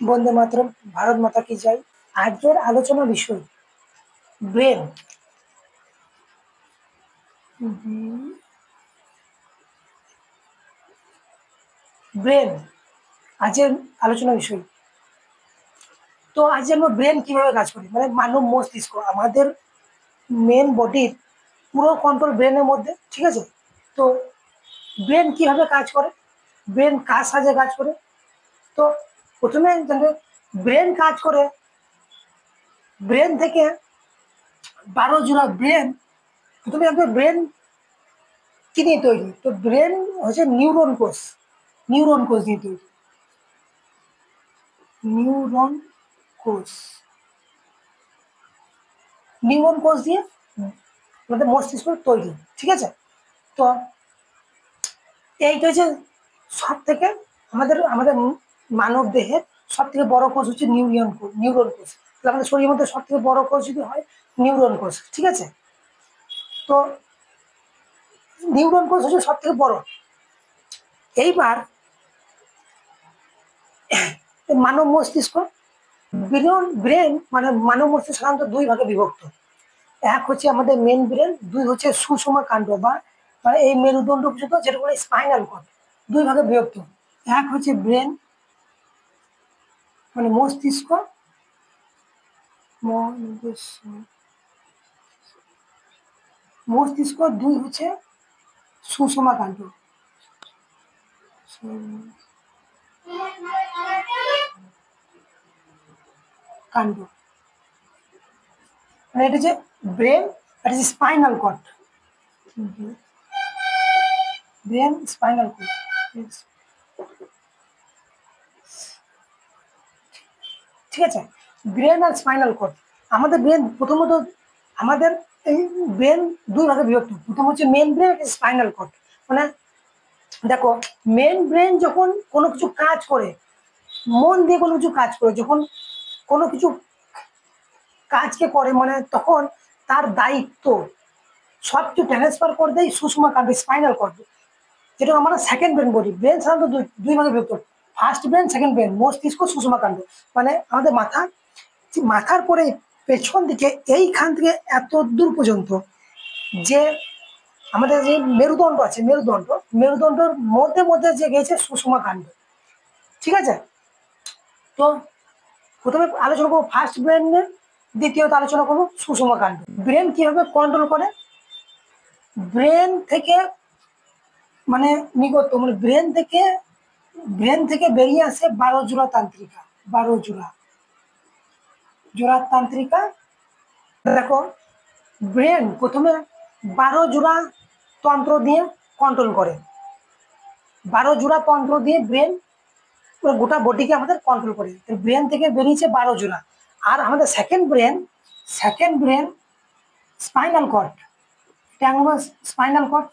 বন্দে মাতরম, ভারত মাতা কি জয়। আজকের আলোচনা বিষয় ব্রেন। ব্রেন আজকের আলোচনা বিষয়। তো আজ আমরা ব্রেন কিভাবে কাজ করে, মানে মানব মস্তিষ্ক, আমাদের মেন বডির পুরো কন্ট্রোল ব্রেনের মধ্যে, ঠিক আছে। তো ব্রেন কিভাবে কাজ করে, ব্রেন কার সাহায্যে কাজ করে। তো প্রথমে জানবে ব্রেন কাজ করে ব্রেন থেকে 12 জোড়া ব্রেন। প্রথমে জানবে ব্রেন কি নিয়ে তৈরি। তো ব্রেন হচ্ছে নিউরন কোষ, নিউরন কোষ দিয়ে তৈরি, নিউরন কোষ, নিউরন কোষ দিয়ে আমাদের মস্তিষ্ক তৈরি, ঠিক আছে। তো এইটা হচ্ছে সব থেকে আমাদের আমাদের মানব দেহের সব থেকে বড় কোষ হচ্ছে নিউরন কোষ, নিউরন কোষ। তাহলে আমাদের শরীরের মধ্যে সব থেকে বড় কোষ যদি হয় নিউরন কোষ, ঠিক আছে। তো নিউরন কোষ হচ্ছে সব থেকে বড়। এইবার মানব মস্তিষ্ক, ব্রেন মানে মানব মস্তিষ্ক সাধারণত দুই ভাগে বিভক্ত। এক হচ্ছে আমাদের মেন ব্রেন, দুই হচ্ছে সুষমা কাণ্ড বা মানে এই মেরুদণ্ড পর্যন্ত, যেটা বলে স্পাইনাল কর্ড। দুই ভাগে বিভক্ত। এক হচ্ছে ব্রেন মানে মস্তিষ্ক, মস্তিষ্ক, দুই হচ্ছে সুষমা কাণ্ড, কাণ্ড। মানে এটা হচ্ছে ব্রেন, এটা হচ্ছে spinal cord, brain spinal cord. ঠিক আছে, ব্রেন আর স্পাইনাল কর্ড। আমাদের ব্রেন প্রথমত, আমাদের এই ব্রেন দুই ভাগে বিভক্ত। প্রথম হচ্ছে মেন ব্রেন, স্পাইনাল কর্ড। মানে দেখো, মেন ব্রেন যখন কোনো কিছু কাজ করে, মন দিয়ে কোনো কিছু কাজ করে, যখন কোনো কিছু কাজকে করে, মানে তখন তার দায়িত্ব সব কিছু ট্রান্সফার করে দেয় সুষমা কাণ্ড, স্পাইনাল কর্ড, যেটা আমরা সেকেন্ড ব্রেন বলি। ব্রেন সাধারণত দুই ভাগে বিভক্ত, ফার্স্ট ব্রেন, সেকেন্ড ব্রেন, মস্তিষ্ক, সুষমা কাণ্ড। মানে আমাদের মাথার পরে পেছন দিকে এইখান থেকে এত দূর পর্যন্ত যে আমাদের যে মেরুদণ্ড আছে, মেরুদণ্ডর মধ্যে মধ্যে যে গেছে সুষমা কাণ্ড, ঠিক আছে। তো প্রথমে আলোচনা করবো ফার্স্ট ব্রেনের, দ্বিতীয়ত আলোচনা করবো সুষমা কাণ্ড। ব্রেন কিভাবে কন্ট্রোল করে। ব্রেন থেকে মানে নিগত, মানে ব্রেন থেকে বেরিয়ে আসে 12 জোড়া তান্ত্রিকা, 12 জোড়া তান্ত্রিকা। দেখো, ব্রেন প্রথমে 12 জোড়া তন্ত্র দিয়ে কন্ট্রোল করে, 12 জোড়া তন্ত্র দিয়ে ব্রেন গোটা বডিকে আমাদের কন্ট্রোল করে। ব্রেন থেকে বেরিয়েছে 12 জোড়া। আর আমাদের second brain spinal cord, spinal cord,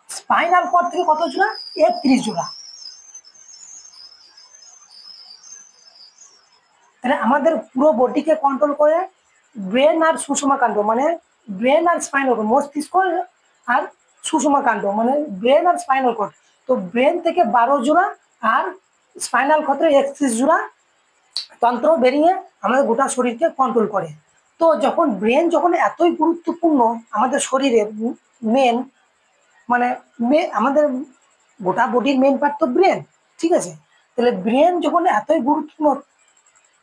spinal cord থেকে কত জোড়া, 31 জোড়া। তাহলে আমাদের পুরো বডিকে কন্ট্রোল করে ব্রেন আর সুষমা কাণ্ড, মানে ব্রেন আর স্পাইনাল কর্ড, মস্তিষ্ক আর সুষমা কাণ্ড, মানে ব্রেন আর স্পাইনাল কর্ড। তো ব্রেন থেকে 12 জোড়া আর স্পাইনাল কর্ডে 31 জোড়া তন্ত্র বেরিয়ে আমাদের গোটা শরীরকে কন্ট্রোল করে। তো যখন ব্রেন যখন এতই গুরুত্বপূর্ণ আমাদের শরীরের মেন, মানে আমাদের গোটা বডির মেন পার্ট তো ব্রেন, ঠিক আছে। তাহলে ব্রেন যখন এতই গুরুত্বপূর্ণ,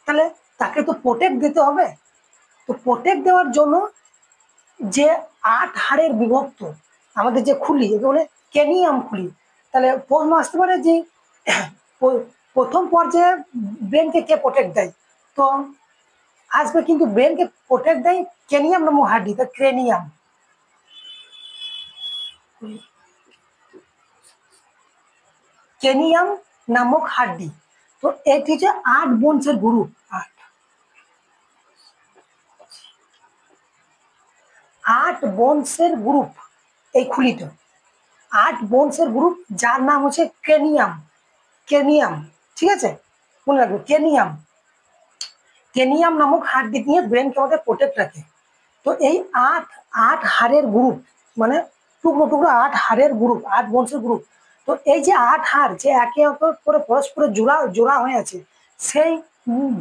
তাহলে তাকে তো প্রোটেক্ট দিতে হবে। তো প্রোটেক্ট দেওয়ার জন্য যে 8 হাড়ের বিভক্ত আমাদের যে খুলি, একে বলে ক্রেনিয়াম খুলি। তাহলে প্রশ্ন আসতে পারে যে প্রথম পর্যায়ে ব্রেনকে কে প্রোটেক্ট দেয়। তো আসবে, কিন্তু ব্রেনকে প্রোটেক্ট দেয় ক্রেনিয়াম নামক হাড্ডি, তা ক্রেনিয়াম, ক্রেনিয়াম নামক হাড্ডি। তো এটি হচ্ছে 8 বোনসের গ্রুপ, 8 বোনসের গ্রুপ এই খুলিতে, 8 বোনসের গ্রুপ, যার নাম হচ্ছে ক্রেনিয়াম, ক্রেনিয়াম, ঠিক আছে, মনে রাখবে ক্রেনিয়াম। ক্রেনিয়াম নামক হাড্ডি দিয়ে ব্রেনকে আমাদের প্রোটেক্ট রাখে। তো এই 8 হাড়ের গ্রুপ, মানে টুকরো টুকরো 8 হাড়ের গ্রুপ, 8 বোনসের গ্রুপ, তো এই যে 8 হাড় যে একে অপর করে পরস্পর জোড়া জোড়া হয়ে আছে, সেই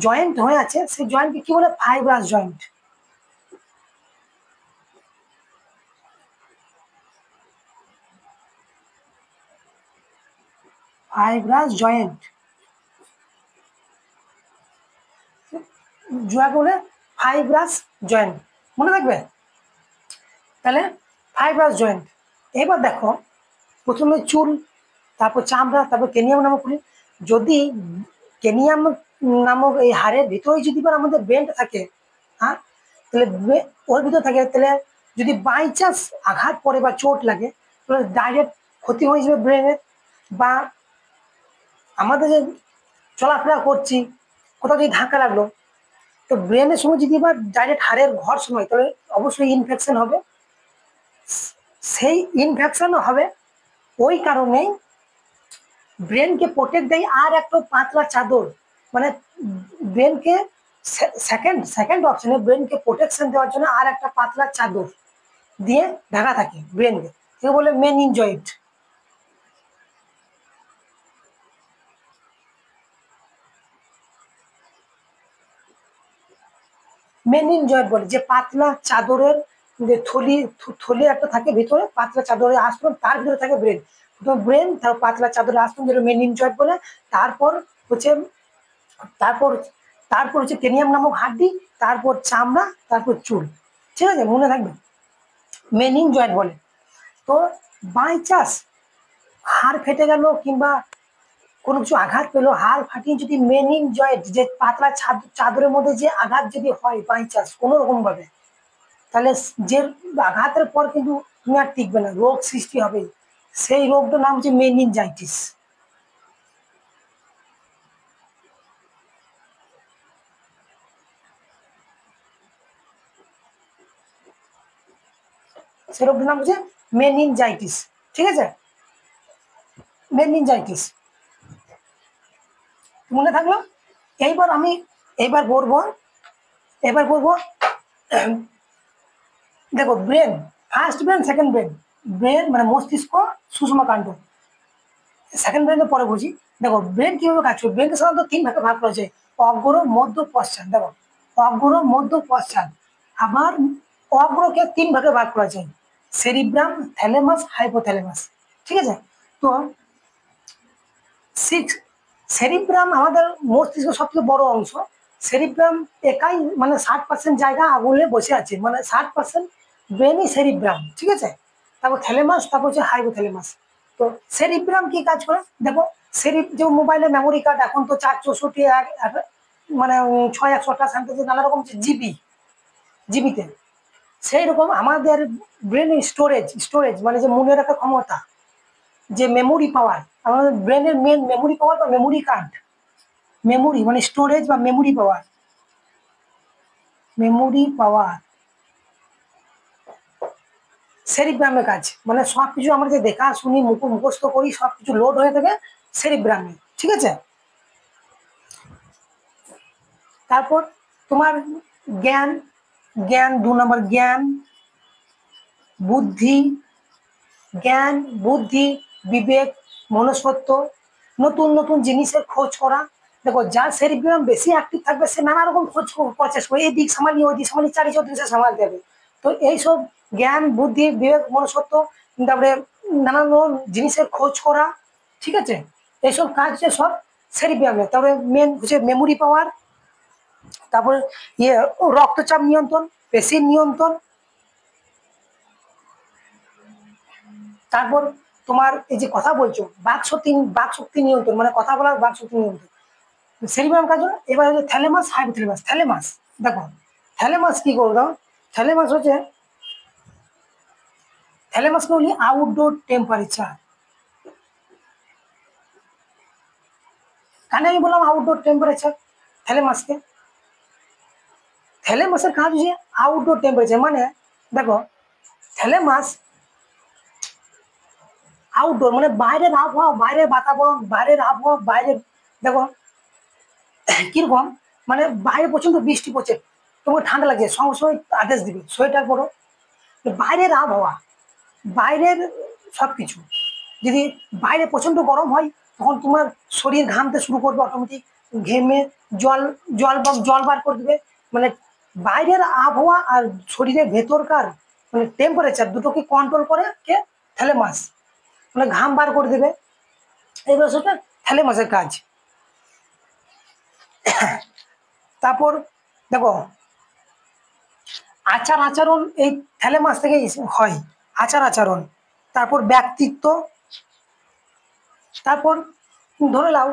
জয়েন্ট হয়ে আছে, সেই জয়েন্টকে কি বলে? Fibrous joint. ফাইব্রাস জয়েন্ট জোড়াকে বলে ফাইব্রাস জয়েন্ট, মনে রাখবে। তাহলে ফাইব্রাস জয়েন্ট। এবার দেখো, প্রথমে চুল, তারপর চামড়া, তারপর কেনিয়াম নামক খুলি। যদি কেনিয়াম নামক এই হাড়ের ভিতরে যদি আমাদের ব্রেন থাকে, হ্যাঁ, তাহলে ওর ভিতরে থাকে, তাহলে যদি বাই চান্স আঘাত পড়ে বা চোট লাগে, তাহলে ডাইরেক্ট ক্ষতি হয়ে যাবে ব্রেনের। বা আমাদের যে চলাফেরা করছি, কোথাও যদি ধাক্কা লাগলো, তো ব্রেনের সঙ্গে যদি এবার ডাইরেক্ট হাড়ের ঘর্ষণ হয়, তাহলে অবশ্যই ইনফেকশন হবে। সেই ইনফেকশন হবে, ওই কারণেই ব্রেনকে প্রোটেক্ট দেয় আর একটা পাতলা চাদর, মানে ব্রেনকে সেকেন্ড সেকেন্ড অপশনে ব্রেনকে প্রোটেকশন দেওয়ার জন্য আর একটা পাতলা চাদর দিয়ে ঢাকা থাকে ব্রেনকে, সে বলে মেনিনজয়েড। মেনিনজয়েড বলে, যে পাতলা চাদরের যে থলি থলি একটা থাকে ভিতরে, পাতলা চাদরের আস্তরণ, তার ভিতরে থাকে ব্রেন। ব্রেন তার পাতলা চাদরের আস্তরণ, যেটা মেনিনজয়েড বলে। তারপর হচ্ছে তারপর তারপর হচ্ছে ক্রেনিয়াম নামক হাড্ডি, তারপর চামড়া, তারপর চুল। ঠিক আছে, মনে থাকবে, মেনিনজয়েড বলে। তো বাই চান্স হাড় ফেটে গেল কিংবা কোনো কিছু আঘাত পেলো, হাড় ফাটিয়ে যদি মেনিনজয়েড যে পাতলা চাদরের মধ্যে যে আঘাত যদি হয় বাই চান্স কোনো রকম ভাবে, তাহলে যে আঘাতের পর কিন্তু তুমি আর টিকবে না, রোগ সৃষ্টি হবে। সেই রোগটার নাম হচ্ছে মেনিনজাইটিস। সেই রোগটার নাম হচ্ছে মেনিনজাইটিস। ঠিক আছে, মেনিনজাইটিস মনে থাকলো। এইবার আমি এবার বলবো দেখো, brain, first brain, second brain. Brain মানে মস্তিষ্ক, সুষমা কাণ্ড। সেকেন্ড ব্রেনের পরে বুঝি। দেখো ব্রেন কিভাবে কাজ করে, ব্রেনকে সাধারণত 3 ভাগে ভাগ করা যায়: অগ্র, মধ্য, পশ্চাৎ। দেখো, অগ্র, মধ্য, পশ্চাৎ। আবার অগ্রকে 3 ভাগে ভাগ করা যায়: সেরিব্রাম, থ্যালেমাস, হাইপোথ্যালেমাস। ঠিক আছে, তো সেরিব্রাম আমাদের মস্তিষ্ক সবচেয়ে বড় অংশ। সেরিব্রাম একাই মানে 60% জায়গা আগুনে বসে আছে, মানে 60% ব্রেনই সেরিব্রাম। ঠিক আছে, তারপর থ্যালেমাস, তারপর হচ্ছে হাইপোথ্যালেমাস। তো সেরিব্রাম কি কাজ করে দেখো, যে মোবাইলের মেমোরি কার্ড এখন তো 464 মানে 6 128 নানা রকম জিবিতে, সেই রকম আমাদের ব্রেনের স্টোরেজ মানে যে মনে রাখার ক্ষমতা, যে মেমোরি পাওয়ার, আমাদের ব্রেনের মেন মেমোরি পাওয়ার বা মেমোরি কার্ড, মেমোরি মানে স্টোরেজ বা মেমোরি পাওয়ার সেরিব্রামে কাজ, মানে সবকিছু আমরা যে দেখা শুনি মুখস্থ করি সবকিছু লোড হয়ে থাকে সেরিব্রামে। ঠিক আছে, তারপর তোমার জ্ঞান, জ্ঞান 2 নম্বর, বুদ্ধি জ্ঞান বুদ্ধি, বিবেক, মনস্তত্ব, নতুন নতুন জিনিসের খোঁজ করা। দেখো, যার সেরিব্রাম বেশি অ্যাক্টিভ থাকবে সে নানা রকম খোঁজ প্রচেষ্টা করে, এই দিক সামালি ওই দিক সামালি, চারি চৌদিকে সে সামালতে হবে। তো এইসব জ্ঞান বুদ্ধি বিবেক মনস্তত্ব, তারপরে নানা রকম জিনিসের খোঁজ করা, ঠিক আছে, এইসব কাজ হচ্ছে সব সেরিব্রামে। তারপরে মেন হচ্ছে মেমোরি পাওয়ার, তারপরে ইয়ে রক্তচাপ নিয়ন্ত্রণ, পেশির নিয়ন্ত্রণ, তারপর তোমার এই যে কথা বলছো বাক শক্তি নিয়ন্ত্রণ, মানে কথা বলার বাক শক্তি নিয়ন্ত্রণ, সেরিব্রাম কাজ হয়। এবার হচ্ছে থ্যালেমাস, হাইপোথ্যালেমাস। দেখো, থ্যালেমাস কি করলো, থ্যালেমাস হচ্ছে থ্যালেমাসকে বলি আউটডোর টেম্পারেচার। কেন আমি বললাম আউটডোর টেম্পারেচার থ্যালেমাসকে? থ্যালেমাসের কাজ হচ্ছে আউটডোর টেম্পারেচার, মানে দেখো থ্যালেমাস আউটডোর মানে বাইরের আবহাওয়া, বাইরের বাতাবরণ, বাইরের আবহাওয়া, বাইরের, দেখো কিরকম, মানে বাইরে প্রচন্ড বৃষ্টি পড়ছে, তোমার ঠান্ডা লাগছে, সঙ্গে সঙ্গে আদেশ দিবে সোয়েটার পরো। বাইরের আবহাওয়া, বাইরের সবকিছু, যদি বাইরে প্রচন্ড গরম হয় তখন তোমার শরীর ঘামতে শুরু করবে, অটোমেটিক ঘেমে জল জল বার করে দেবে। মানে বাইরের আবহাওয়া আর শরীরের ভেতরকার মানে টেম্পারেচার দুটোকে কন্ট্রোল করে কে থ্যালেমাস, মানে ঘাম বার করে দেবে। এইগুলো হচ্ছে থ্যালেমাসের কাজ। তারপর দেখো আচার আচরণ এই থ্যালেমাস থেকে হয়, আচার আচরণ। তারপর ব্যক্তিত্ব। তারপর ধরে নাও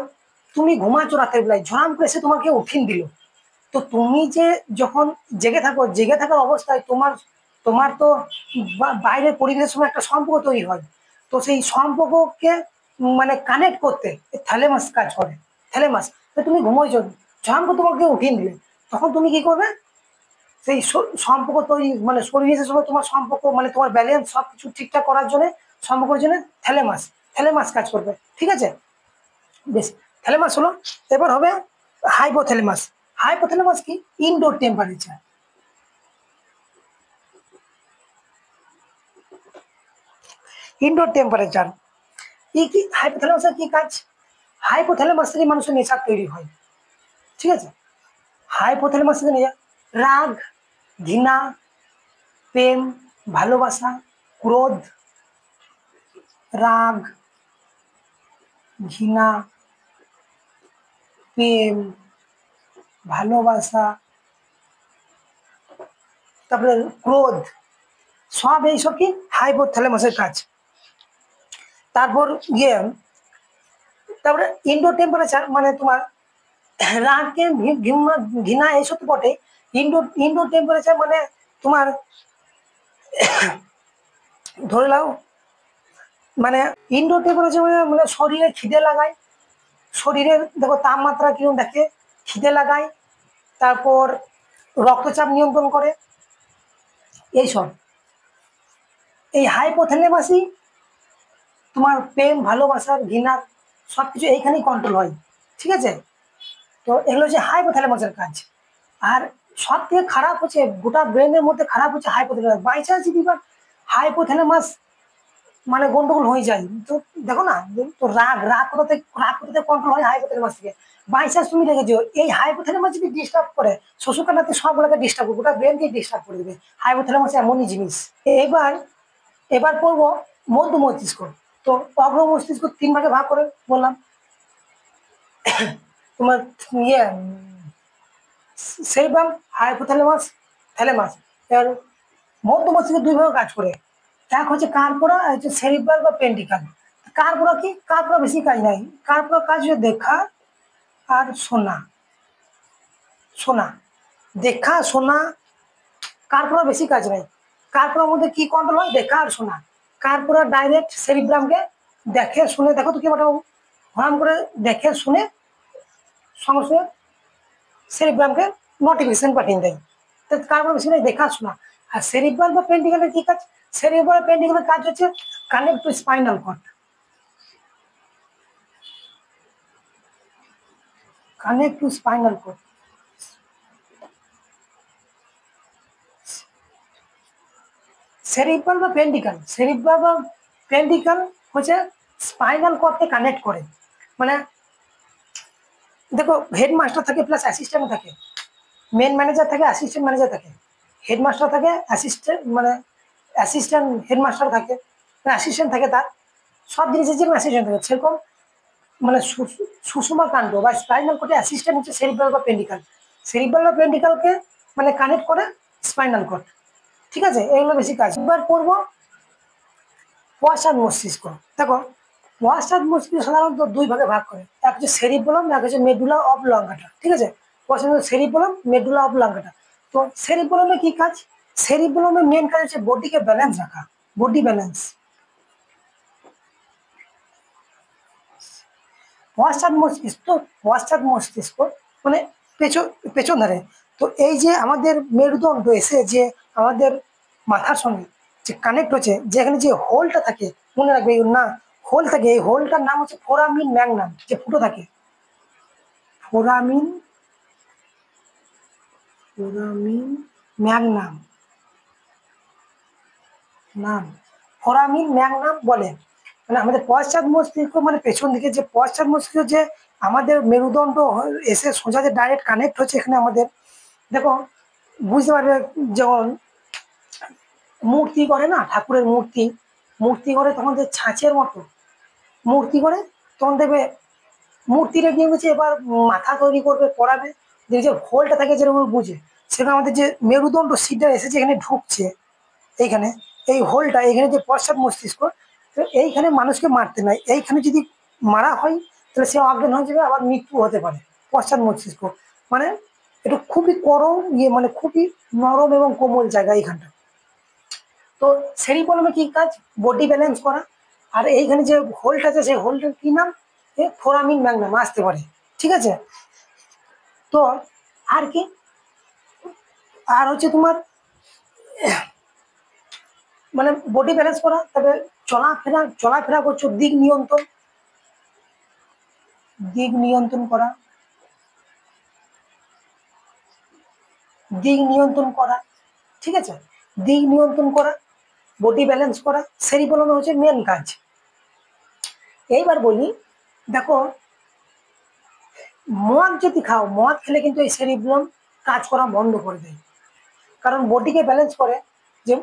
তুমি ঘুমাচ্ছ রাতের বেলায়, ঝড়াম করে এসে তোমাকে উঠিয়ে দিল, তো তুমি যে যখন জেগে থাকো, জেগে থাকার অবস্থায় তোমার তোমার তো বাইরের পরিবেশের সঙ্গে একটা সম্পর্ক তৈরি হয়। তো সেই সম্পর্ককে মানে কানেক্ট করতে থ্যালেমাস কাজ করে। থ্যালেমাস তুমি ঘুমোইছো, ঝড়াম করে তোমাকে উঠিয়ে দিলে, তখন তুমি কি করবে, সেই সম্পর্ক তৈরি মানে পরিবেশের সঙ্গে তোমার সম্পর্ক মানে তোমার ব্যালেন্স সবকিছু ঠিকঠাক করার জন্য, সম্পর্কের জন্য থ্যালেমাস থ্যালেমাস কাজ করবে। ঠিক আছে, বেশ। থ্যালেমাস হলো, এবার হবে হাইপোথ্যালেমাস। হাইপোথ্যালেমাস কি, ইনডোর টেম্পারেচার। ইনডোর টেম্পারেচার কি হাইপোথ্যালামাসের কি কাজ, হাইপোথ্যালামাস থেকে মানুষের নেশার তৈরি হয়। ঠিক আছে, হাইপোথ্যালামাস থেকে নেশা, রাগ, ঘৃণা, প্রেম, ভালোবাসা, ক্রোধ, রাগ, ঘৃণা, প্রেম, ভালোবাসা, তারপরে ক্রোধ, সব এইসব কি হাইপোথ্যালামাসের কাজ। তারপর ইয়ে, তারপরে ইনডোর টেম্পারেচার মানে তোমার রাগকে ঘৃণা এইসব তো বটে। ইনডোর ইনডোর টেম্পারেচার মানে তোমার ধরে নাও মানে ইনডোর টেম্পারেচার মানে শরীরে খিদে লাগায়, শরীরের দেখো তাপমাত্রা কিরকম দেখে, খিদে লাগায়, তারপর রক্তচাপ নিয়ন্ত্রণ করে, এইসব। এই হাইপোথ্যালামাসই তোমার প্রেম, ভালোবাসার, ঘৃণার সবকিছু এইখানেই কন্ট্রোল হয়। ঠিক আছে, তো এগুলো হচ্ছে হাইপোথ্যালামাসের কাজ। আর সব থেকে খারাপ হচ্ছে গোটা ব্রেনের মধ্যে খারাপ হচ্ছে হাইপোথ্যালামাস। বাই চান্স যদি হাইপোথ্যালামাস মানে গন্ডগোল হয়ে যায়, তো দেখো না, তো রাগ কোথাতে কন্ট্রোল হয়, হাইপোথ্যালামাস থেকে। বাই চান্স তুমি দেখেছো এই হাইপোথ্যালামাস যদি ডিস্টার্ব করে, শ্বশুরকানাতে সবগুলোকে ডিস্টার্ব করে, গোটা ব্রেনকে ডিস্টার্ব করে দেবে। হাইপোথ্যালামাস এমনই জিনিস। এবার এবার পড়বো মধ্য মস্তিষ্ক। তো অগ্র মস্তিষ্ক 3 ভাগে ভাগ করে বললাম, তোমার ইয়ে সেরিব্রাম, হাইপোথ্যালামাস, থ্যালামাস। এর মধ্য মস্তিষ্ক 2 ভাবে কাজ করে, এক হচ্ছে কার্পোরা, আর হচ্ছে সেরিব্রাল বা পেন্টিকাল। কার্পোরা কি, কার্পোরা বেশি কাজ নাই, কার্পোরা কাজ হচ্ছে দেখা আর শোনা। শোনা, দেখা শোনা, কার্পোরা বেশি কাজ নাই। কার্পোরার মধ্যে কি কন্ট্রোল হয়, দেখা আর শোনা। কার্পোরা ডাইরেক্ট সেরিব্রামকে দেখে শুনে, দেখো তো কি পাঠাবো, হরাম করে দেখে শুনে সঙ্গে সঙ্গে সেরিব্রামকে নোটিফিকেশন পাঠিয়ে দেয়। তো কার্পোরা বেশি নাই, দেখা শোনা। আর সেরিব্রাল বা পেন্টিকালের কি কাজ, সেরিব্রাল পেন্টিকালের কাজ হচ্ছে connect to spinal cord, connect to spinal cord. Cerebral বা পেন্টিকাল হচ্ছে স্পাইনাল কর্ডকে কানেক্ট করে। মানে দেখো হেডমাস্টার থাকে প্লাস অ্যাসিস্ট্যান্ট থাকে, মেন ম্যানেজার থাকে, অ্যাসিস্ট্যান্ট ম্যানেজার থাকে, হেডমাস্টার থাকে, অ্যাসিস্ট্যান্ট মানে অ্যাসিস্ট্যান্ট হেডমাস্টার থাকে, অ্যাসিস্ট্যান্ট থাকে, তার সব জিনিসের জন্য অ্যাসিস্ট্যান্ট থাকে। সেরকম মানে সুষুমা কাণ্ড বা স্পাইনাল কোডে অ্যাসিস্ট্যান্ট হচ্ছে সেরিব্রাল বা পেন্টিকাল। সেরিব্রাল বা পেন্টিকালকে মানে কানেক্ট করে স্পাইনাল কর্ড। ঠিক আছে, এগুলো বেশি কাজ। এবার পড়বো পশ্চাৎ মস্তিষ্ক। দেখো পশ্চাৎ মস্তিষ্ক সাধারণত 2 ভাগে ভাগ করে, এক হচ্ছে সেরিব্রাম, এক হচ্ছে মেডুলা অবলঙ্গাটা। ঠিক আছে, সেরিব্রাম, মেডুলা অবলঙ্গাটা। তো সেরিব্রামে কি কাজ, সেরিব্রামের মেন কাজ হচ্ছে বডিকে ব্যালেন্স রাখা, বডি ব্যালেন্স। পশ্চাৎ মস্তিষ্ক মানে পেছন পেছন ধারে। তো এই যে আমাদের মেরুদণ্ড এসে যে আমাদের মাথার সঙ্গে যে কানেক্ট হচ্ছে, যেখানে যে হোলটা থাকে, মনে রাখবে না, হোল থাকে, এই হোলটার নাম হচ্ছে ফোরামিন ম্যাগনাম, যে ফুটো থাকে, ফোরামিন ফোরামিন ম্যাগনাম নাম, ফোরামিন ম্যাগনাম বলে। মানে আমাদের পশ্চাৎ মস্তিষ্ক মানে পেছন দিকে যে পশ্চাৎ মস্তিষ্ক যে আমাদের মেরুদণ্ড এসে সোজা যে ডাইরেক্ট কানেক্ট হচ্ছে এখানে আমাদের দেখো বুঝতে পারবে যেমন মূর্তি করে না ঠাকুরের মূর্তি মূর্তি করে তখন যে ছাঁচের মতো মূর্তি করে তখন দেখবে মূর্তিটা গিয়ে হচ্ছে এবার মাথা তৈরি করবে করাবে যে হোলটা থাকে যেরকম বুঝে সেখানে আমাদের যে মেরুদণ্ড সিটটা এসেছে এখানে ঢুকছে এইখানে এই হোলটা এখানে যে পশ্চাৎ মস্তিষ্ক তো এইখানে মানুষকে মারতে নাই এইখানে যদি মারা হয় তাহলে সে অজ্ঞান হয়ে যাবে আবার মৃত্যু হতে পারে পশ্চাৎ মস্তিষ্ক মানে এটা খুবই করম মানে খুবই নরম এবং কোমল জায়গা এইখানটা তো সেরিবলমে কি কাজ বডি ব্যালেন্স করা আর এইখানে যে হোলটা আছে সেই হোলটার কি নাম ফোরামিন ম্যাগনাম আসতে পারে ঠিক আছে তো আর কি আর হচ্ছে তোমার মানে বডি ব্যালেন্স করা তবে চলাফেরা করছো দিক নিয়ন্ত্রণ করা ঠিক আছে দিক নিয়ন্ত্রণ করা বডি ব্যালেন্স করা সেরিবলমে হচ্ছে মেন কাজ এইবার বলি দেখো মদ যদি খাও মদ খেলে কিন্তু এই সেরিবলম কাজ করা বন্ধ করে দেয় কারণ বডিকে ব্যালেন্স করে যে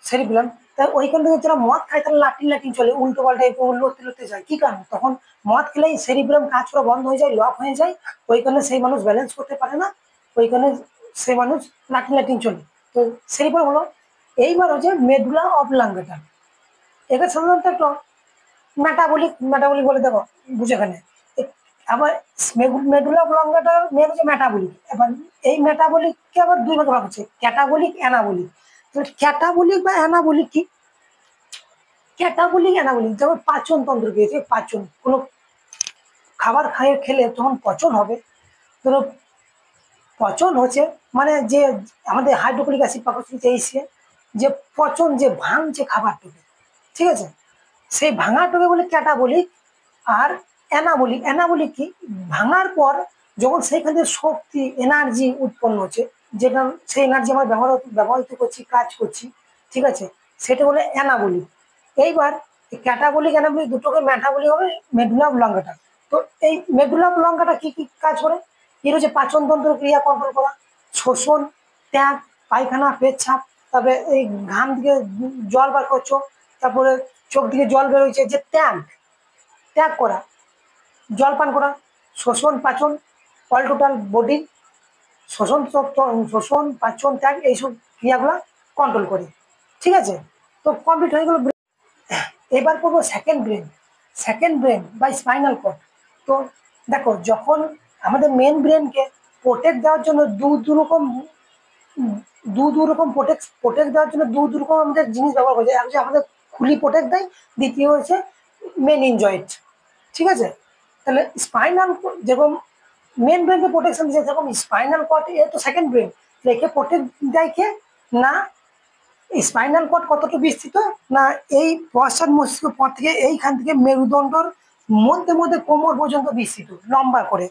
সেরিবলম তাই ওইখান থেকে যারা মদ খায় তারা লাটিন চলে উল্টো পাল্টা লড়তে যায় কি কারণ তখন মদ খেলেই সেরিবলম কাজ করা বন্ধ হয়ে যায় লক হয়ে যায় ওইখানে সেই মানুষ ব্যালেন্স করতে পারে না ওইখানে সেই মানুষ লাটিন চলে তো সেরিবলম হলো এইবার হচ্ছে মেডুলা অবলাঙ্গেটা এটা সাধারণত একটা মেটাবলিক বলে দেখো বুঝে এখানে আবার মেডুলা অবলাঙ্গেটা মেন হচ্ছে মেটাবলিক এবার এই মেটাবলিককে আবার দুই ভাগে ভাগ হচ্ছে ক্যাটাবলিক অ্যানাবলিক ক্যাটাবলিক বা অ্যানাবলিক কি ক্যাটাবলিক অ্যানাবলিক যেমন পাচন তন্ত্র পেয়েছে পাচন কোনো খাবার খেলে তখন পচন হবে ধরো পচন হচ্ছে মানে যে আমাদের হাইড্রোক্লোরিক অ্যাসিড পাকস্থলিতে এসে যে পচন যে ভাঙছে খাবারটাকে ঠিক আছে সেই ভাঙাটাকে বলে ক্যাটাবলিক আর অ্যানাবলিক কি ভাঙার পর যখন সেইখান থেকে শক্তি এনার্জি উৎপন্ন হচ্ছে যেটা সেই এনার্জি আমরা ব্যবহৃত করছি কাজ করছি ঠিক আছে সেটা বলে অ্যানাবলিক এইবার ক্যাটাবলিক অ্যানাবলিক দুটোকে মেটাবলিক হবে মেডুলা অবলাঙ্গাটা তো এই মেডুলা অবলাঙ্গাটা কি কি কাজ করে এর হচ্ছে পাচনতন্ত্র ক্রিয়া কন্ট্রোল করা শোষণ ত্যাগ পায়খানা পেচ্ছাপ তারপরে এই ঘাম দিকে জল বার করছো তারপরে চোখ দিকে জল বেরোচ্ছে যে ত্যাগ করা জল পান করা শোষণ পাচন অল টোটাল বডি শোষণ পাচন ত্যাগ এইসব ক্রিয়াগুলো কন্ট্রোল করে ঠিক আছে তো কমপ্লিট হয়ে গেল এবার করবো সেকেন্ড ব্রেন বা স্পাইনাল কর্ড তো দেখো যখন আমাদের মেন ব্রেনকে প্রোটেক্ট দেওয়ার জন্য দু রকম প্রোটেক্ট দেওয়ার জন্য দু রকম আমাদের জিনিস ব্যবহার করছে এক হচ্ছে আমাদের খুলি প্রোটেক্ট দেয় দ্বিতীয় হচ্ছে মেন ইনজয়েন্ট ঠিক আছে তাহলে স্পাইনাল যেরকম মেন ব্রেনকে প্রোটেকশন দিচ্ছে যেরকম স্পাইনাল কর্ড এ তো সেকেন্ড ব্রেন রেখে প্রোটেক্ট দেয় কে না স্পাইনাল কর্ড কতটা বিস্তৃত না এই পশ্চাৎ মস্তিষ্ক পথ থেকে এইখান থেকে মেরুদণ্ডর মধ্যে কোমর পর্যন্ত বিস্তৃত লম্বা করে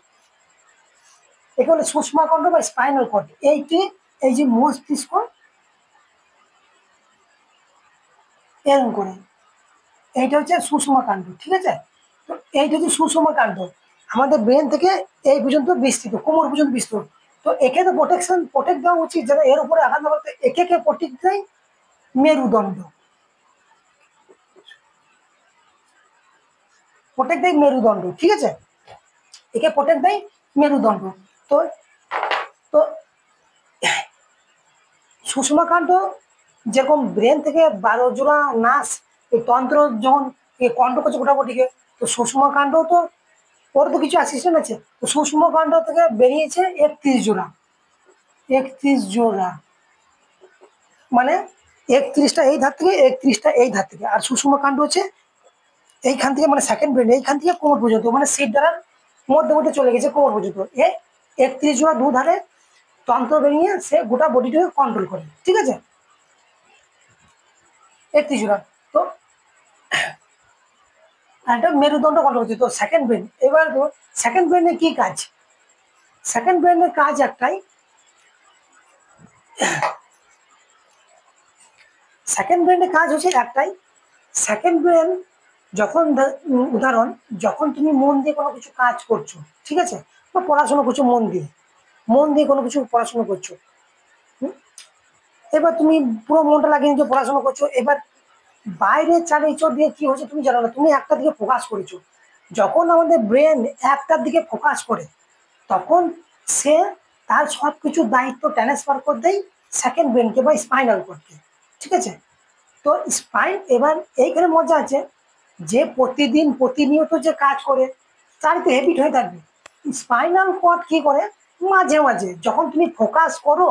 এখানে সুষমাখণ্ড বা স্পাইনাল কর্ড এইটি এই যে মস্তিষ্ক এরকম করে এইটা হচ্ছে সুষমাকাণ্ড ঠিক আছে তো এইটা হচ্ছে সুষমাকাণ্ড আমাদের ব্রেন থেকে এই পর্যন্ত বিস্তৃত কোমর পর্যন্ত বিস্তৃত তো একে তো প্রোটেক্ট দেওয়া উচিত যারা এর উপরে আঘাত না করতে একে প্রোটেক্ট দেয় মেরুদণ্ড ঠিক আছে একে প্রোটেক্ট দেয় মেরুদণ্ড তো তো সুষমাকাণ্ড যেরকম ব্রেন থেকে 12 জোড়া নাস এই তন্ত্র যখন কন্ট্রোল করছে গোটাগুটিকে তো সুষমাকাণ্ড তো ওর তো কিছু অ্যাসিস্ট্যান্ট আছে তো সুষমাকাণ্ড থেকে বেরিয়েছে 31 জোড়া মানে 31টা এই ধার থেকে 31টা এই ধার থেকে আর সুষমাকাণ্ড হচ্ছে এইখান থেকে মানে সেকেন্ড ব্রেন এইখান থেকে কোমর পর্যন্ত মানে সিট দ্বারা মধ্যে চলে গেছে কোমর পর্যন্ত 31 জোড়া দুধারে তন্ত্র বেরিয়ে সে গোটা বডিটাকে কন্ট্রোল করে ঠিক আছে 31 জোড়া তো একটা মেরুদণ্ড কন্ট্রোল করছে তো সেকেন্ড ব্রেন এবার তো সেকেন্ড ব্রেনের কি কাজ সেকেন্ড ব্রেনের কাজ একটাই সেকেন্ড ব্রেনের কাজ হচ্ছে একটাই সেকেন্ড ব্রেন যখন উদাহরণ, যখন তুমি মন দিয়ে কোনো কিছু কাজ করছো, ঠিক আছে, বা পড়াশোনা করছো মন দিয়ে কোনো কিছু পড়াশোনা করছো, এবার তুমি পুরো মনটা লাগিয়ে নিয়ে পড়াশোনা করছো, এবার বাইরে চারিচো দিয়ে কি হচ্ছে তুমি জানো না, তুমি একটা দিকে ফোকাস করেছো। যখন আমাদের ব্রেন একটার দিকে ফোকাস করে, তখন সে তার সব কিছু দায়িত্ব ট্রান্সফার করে দেয় সেকেন্ড ব্রেনকে বা স্পাইনাল কর্ডকে, ঠিক আছে। তো স্পাইন, এবার এইখানে মজা আছে যে প্রতিদিন প্রতিনিয়ত যে কাজ করে তার তো হ্যাবিট হয়ে থাকবে। স্পাইনাল কর্ড কি করে, মাঝে মাঝে যখন তুমি ফোকাস করো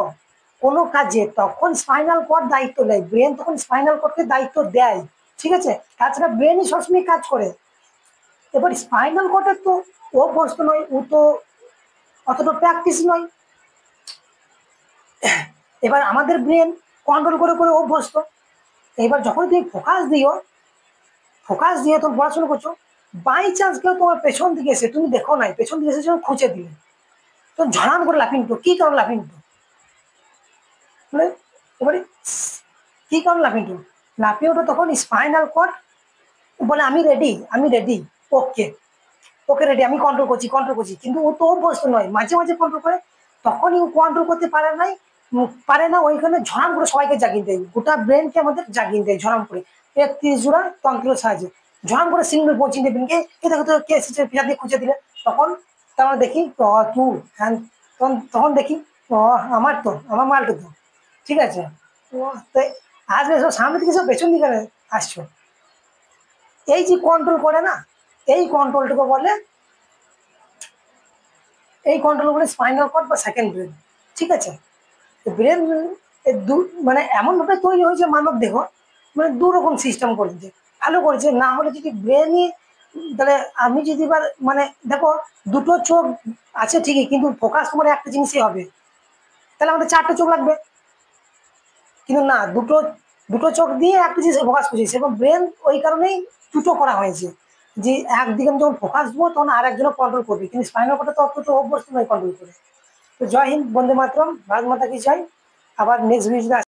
কোনো কাজে, তখন স্পাইনাল কর্ড দায়িত্ব নেয়, ব্রেন তখন স্পাইনাল কর্ডকে দায়িত্ব দেয়, ঠিক আছে। তাছাড়া ব্রেনই সবসময় কাজ করে। এবার স্পাইনাল কর্ডের তো অভ্যস্ত নয়, ও তো অতটা প্র্যাকটিস নয়। এবার আমাদের ব্রেন কন্ট্রোল করে করে অভ্যস্ত। এবার যখন তুমি ফোকাস দিয়ে তুমি পড়াশোনা করছো, বাই চান্স কেউ তোমার পেছন দিকে এসে, তুমি দেখো নাই, পেছন দিকে এসে যখন খুঁজে দিলে, তো ঝড়াম করে লাফিয়ে নিতো, কি কারণ লাফিয়ে নিতো, মানে এবারে কি কারণ লাফিয়ে নিতো, লাফিয়ে ওঠো তখন স্পাইনাল কর্ড বলে আমি রেডি, ওকে ওকে রেডি, আমি কন্ট্রোল করছি, কিন্তু ও তো অভ্যস্ত নয়, মাঝে মাঝে কন্ট্রোল করে, তখনই ও কন্ট্রোল করতে পারে না, ওইখানে ঝড়াম করে সবাইকে জাগিয়ে দেয়, গোটা ব্রেনকে আমাদের জাগিয়ে দেয় ঝড়াম করে 31 জোড়া তন্ত্রের সাহায্যে, ঝড়াম করে সিগন্যাল পৌঁছে দেবেন কে, দেখো তো কে এসেছে, পিছন দিয়ে খুঁজে দিলে, তখন আমরা দেখি তুই হ্যাঁ, তখন দেখি আমার মালটা তো, ঠিক আছে। তো আসবে সব সামনে থেকে, সব পেছন দিকে আসছো, এই যে কন্ট্রোল করে না, এই কন্ট্রোলটাকে বলে স্পাইনাল কর্ড বা সেকেন্ড ব্রেন, ঠিক আছে। ব্রেন মানে এমন ভাবে তৈরি হয়েছে মানব দেহ, মানে দু রকম সিস্টেম করেছে, ভালো করেছে। না হলে যদি ব্রেনই, তাহলে আমি যদি এবার মানে দেখো, দুটো চোখ আছে ঠিকই, কিন্তু ফোকাস তোমার একটা জিনিসই হবে, তাহলে আমাদের চারটে চোখ লাগবে, কিন্তু না, দুটো দুটো চোখ দিয়ে একটা জিনিস ফোকাস করছি, এবং ব্রেন ওই কারণেই দুটো করা হয়েছে, যে একদিকে আমি যখন ফোকাস দেবো তখন আর একজনও কন্ট্রোল করবে, কিন্তু স্পাইনাল কর্ডে তো অত অভ্যস্ত নয় কন্ট্রোল করে। তো জয় হিন্দ, বন্দে মাতরম, ভারত মাতা কি জয়। আবার নেক্সট ভিডিও